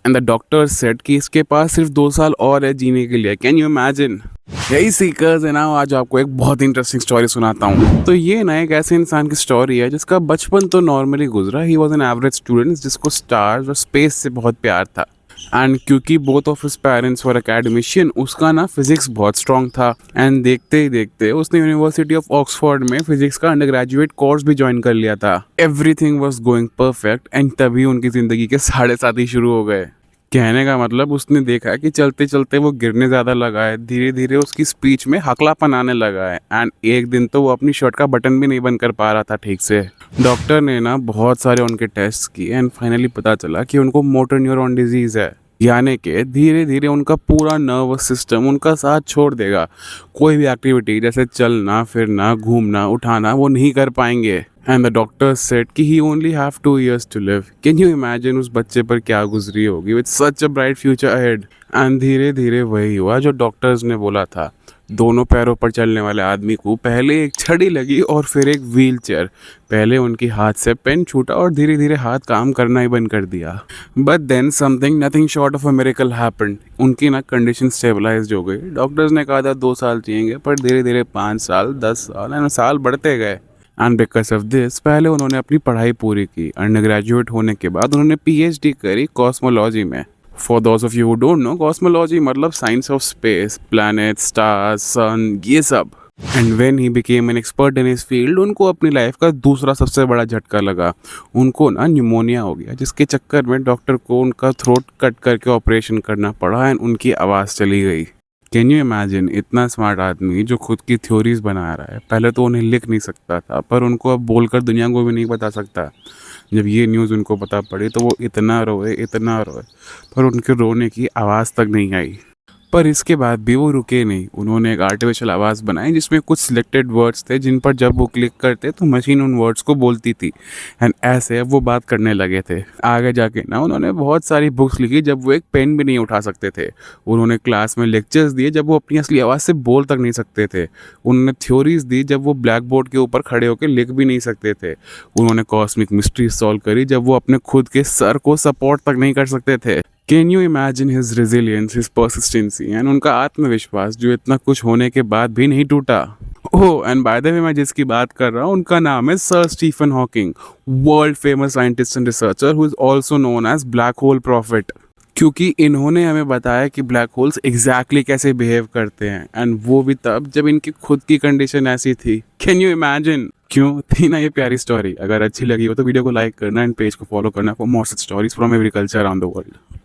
And the doctor said कि इसके पास सिर्फ 2 साल और है जीने के लिए। Can you imagine? यही सीकर्स है ना, आज आपको एक बहुत इंटरेस्टिंग स्टोरी सुनाता हूँ। तो ये ना एक ऐसे इंसान की स्टोरी है जिसका बचपन तो नॉर्मली गुजरा। He was an average student जिसको स्टार्स और स्पेस से बहुत प्यार था। एंड क्योंकि both of his parents were academician, उसका ना फिजिक्स बहुत स्ट्रॉन्ग था। एंड देखते ही देखते उसने यूनिवर्सिटी ऑफ ऑक्सफोर्ड में फिजिक्स का अंडर ग्रेजुएट कोर्स भी ज्वाइन कर लिया था। Everything was going perfect and तभी उनकी जिंदगी के 7.5 ही शुरू हो गए। कहने का मतलब उसने देखा कि चलते चलते वो गिरने ज़्यादा लगा है, धीरे धीरे उसकी स्पीच में हकलापन आने लगा है। एंड एक दिन तो वो अपनी शर्ट का बटन भी नहीं बंद कर पा रहा था ठीक से। डॉक्टर ने ना बहुत सारे उनके टेस्ट किए एंड फाइनली पता चला कि उनको मोटर न्यूरॉन डिजीज़ है, यानी कि धीरे धीरे उनका पूरा नर्वस सिस्टम उनका साथ छोड़ देगा। कोई भी एक्टिविटी जैसे चलना फिरना घूमना उठाना वो नहीं कर पाएंगे। एंड द डॉक्टर सेड कि he only have 2 years to live. Can you imagine उस बच्चे पर क्या गुजरी होगी with such a bright future ahead. And धीरे धीरे वही हुआ जो डॉक्टर्स ने बोला था। दोनों पैरों पर चलने वाले आदमी को पहले एक छड़ी लगी और फिर एक व्हील चेयर। पहले उनकी हाथ से पेन छूटा और धीरे धीरे हाथ काम करना ही बंद कर दिया। But then something nothing short of a miracle happened. उनकी ना कंडीशन स्टेबलाइज हो गई। डॉक्टर्स ने कहा था 2 साल जिएंगे, पर धीरे धीरे 5 साल 10 साल एंड साल बढ़ते गए। एंड बिकॉज ऑफ दिस पहले उन्होंने अपनी पढ़ाई पूरी की। अंडर ग्रेजुएट होने के बाद उन्होंने PhD करी कॉस्मोलॉजी में। For those of you who don't know, cosmology मतलब science of space, planet, stars, sun, ये सब। And when he became an expert in his field, उनको अपनी लाइफ का दूसरा सबसे बड़ा झटका लगा। उनको ना न्यूमोनिया हो गया, जिसके चक्कर में डॉक्टर को उनका थ्रोट कट करके ऑपरेशन करना पड़ा एंड उनकी आवाज़ चली गई। कैन यू इमेजिन, इतना स्मार्ट आदमी जो खुद की थ्योरीज बना रहा है, पहले तो उन्हें लिख नहीं सकता था पर उनको अब बोलकर दुनिया को भी नहीं बता सकता। जब ये न्यूज़ उनको पता पड़ी तो वो इतना रोए, पर उनके रोने की आवाज़ तक नहीं आई। पर इसके बाद भी वो रुके नहीं। उन्होंने एक आर्टिफिशियल आवाज़ बनाई जिसमें कुछ सिलेक्टेड वर्ड्स थे जिन पर जब वो क्लिक करते तो मशीन उन वर्ड्स को बोलती थी। एंड ऐसे अब वो बात करने लगे थे। आगे जाके ना उन्होंने बहुत सारी बुक्स लिखी जब वो एक पेन भी नहीं उठा सकते थे। उन्होंने क्लास में लेक्चर्स दिए जब वो अपनी असली आवाज़ से बोल तक नहीं सकते थे। उन्होंने थ्योरीज दी जब वो ब्लैक बोर्ड के ऊपर खड़े होकर लिख भी नहीं सकते थे। उन्होंने कॉस्मिक मिस्ट्री सॉल्व करी जब वो अपने खुद के सर को सपोर्ट तक नहीं कर सकते थे। Can you imagine his resilience, his persistency and उनका आत्मविश्वास जो इतना कुछ होने के बाद भी नहीं टूटा। Oh, and by the way मैं जिसकी बात कर रहा हूँ उनका नाम है sir Stephen Hawking, world famous scientist and researcher who is also known as black hole prophet. क्योंकि इन्होंने हमें बताया कि ब्लैक होल्स एग्जैक्टली कैसे बिहेव करते हैं, एंड वो भी तब जब इनकी खुद की कंडीशन ऐसी थी। Can you imagine? क्यों थी ना ये प्यारी स्टोरी? अगर अच्छी लगी हो तो वीडियो को लाइक करना एंड पेज को फॉलो करना for more such stories from every culture around the world.